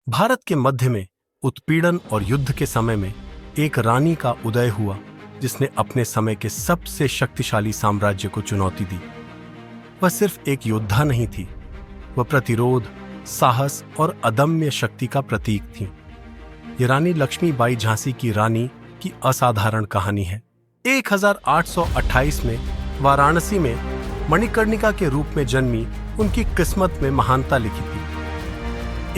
भारत के मध्य में उत्पीड़न और युद्ध के समय में एक रानी का उदय हुआ जिसने अपने समय के सबसे शक्तिशाली साम्राज्य को चुनौती दी। वह सिर्फ एक योद्धा नहीं थी, वह प्रतिरोध, साहस और अदम्य शक्ति का प्रतीक थी। ये रानी लक्ष्मीबाई झांसी की रानी की असाधारण कहानी है। 1828 में वाराणसी में मणिकर्णिका के रूप में जन्मी उनकी किस्मत में महानता लिखी थी।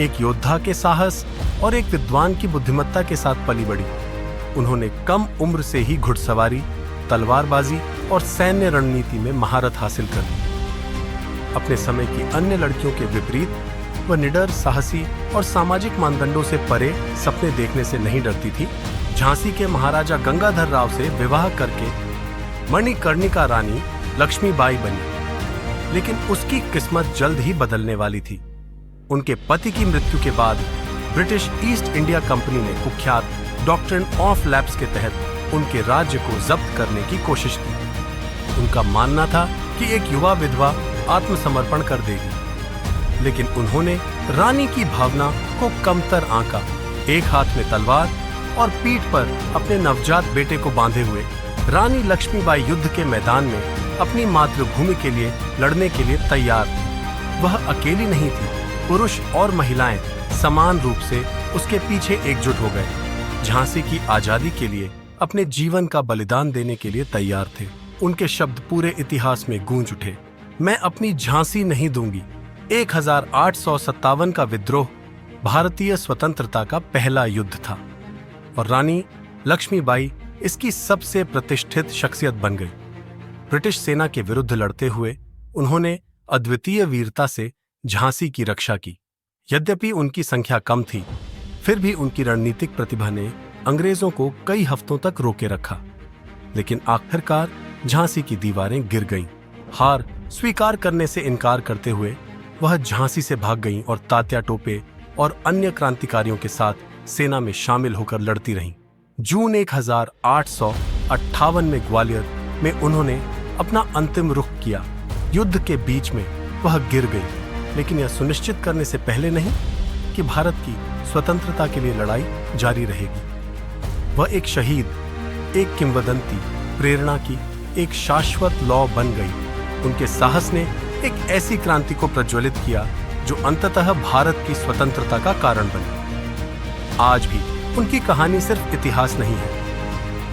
एक योद्धा के साहस और एक विद्वान की बुद्धिमत्ता के साथ पली बड़ी। उन्होंने कम उम्र से ही घुड़सवारी, तलवारबाजी और सैन्य रणनीति में महारत हासिल कर ली। अपने समय की अन्य लड़कियों के विपरीत वह निडर, साहसी और सामाजिक मानदंडों से परे सपने देखने से नहीं डरती थी। झांसी के महाराजा गंगाधर राव से विवाह करके मणिकर्णिका रानी लक्ष्मीबाई बनी, लेकिन उसकी किस्मत जल्द ही बदलने वाली थी। उनके पति की मृत्यु के बाद ब्रिटिश ईस्ट इंडिया कंपनी ने कुख्यात डॉक्ट्रिन ऑफ लैप्स के तहत उनके राज्य को जब्त करने की कोशिश की। उनका मानना था कि एक युवा विधवा आत्मसमर्पण कर देगी, लेकिन उन्होंने रानी की भावना को कमतर आंका। एक हाथ में तलवार और पीठ पर अपने नवजात बेटे को बांधे हुए रानी लक्ष्मीबाई युद्ध के मैदान में अपनी मातृभूमि के लिए लड़ने के लिए तैयार थी। वह अकेली नहीं थी, पुरुष और महिलाएं समान रूप से उसके पीछे एकजुट हो गए। झांसी की आजादी के लिए अपने जीवन का बलिदान देने के लिए तैयार थे। उनके शब्द पूरे इतिहास में गूंज उठे, मैं अपनी झांसी नहीं दूंगी। 1857 का विद्रोह भारतीय स्वतंत्रता का पहला युद्ध था और रानी लक्ष्मीबाई इसकी सबसे प्रतिष्ठित शख्सियत बन गई। ब्रिटिश सेना के विरुद्ध लड़ते हुए उन्होंने अद्वितीय वीरता से झांसी की रक्षा की। यद्यपि उनकी संख्या कम थी, फिर भी उनकी रणनीतिक प्रतिभा ने अंग्रेजों को कई हफ्तों तक रोके रखा। लेकिन आखिरकार झांसी की दीवारें गिर गईं। हार स्वीकार करने से इनकार करते हुए वह झांसी से भाग गईं और तात्या टोपे और अन्य क्रांतिकारियों के साथ सेना में शामिल होकर लड़ती रहीं। जून 1858 में ग्वालियर में उन्होंने अपना अंतिम रुख किया। युद्ध के बीच में वह गिर गई, लेकिन यह सुनिश्चित करने से पहले नहीं कि भारत की स्वतंत्रता के लिए लड़ाई जारी रहेगी। वह एक शहीद, एक किंवदंती, प्रेरणा की एक शाश्वत लौ बन गई। उनके साहस ने एक ऐसी क्रांति को प्रज्वलित किया जो अंततः भारत की स्वतंत्रता का कारण बनी। आज भी उनकी कहानी सिर्फ इतिहास नहीं है,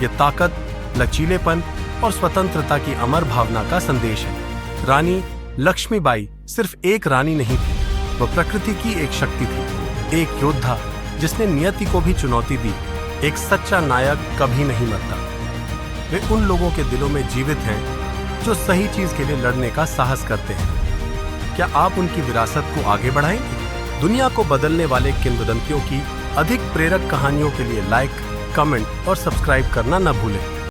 यह ताकत, लचीलेपन और स्वतंत्रता की अमर भावना का संदेश है। रानी लक्ष्मीबाई सिर्फ एक रानी नहीं थी, वह प्रकृति की एक शक्ति थी, एक योद्धा जिसने नियति को भी चुनौती दी। एक सच्चा नायक कभी नहीं मरता। वे उन लोगों के दिलों में जीवित हैं जो सही चीज के लिए लड़ने का साहस करते हैं। क्या आप उनकी विरासत को आगे बढ़ाएंगे? दुनिया को बदलने वाले किंवदंतियों की अधिक प्रेरक कहानियों के लिए लाइक, कमेंट और सब्सक्राइब करना न भूलें।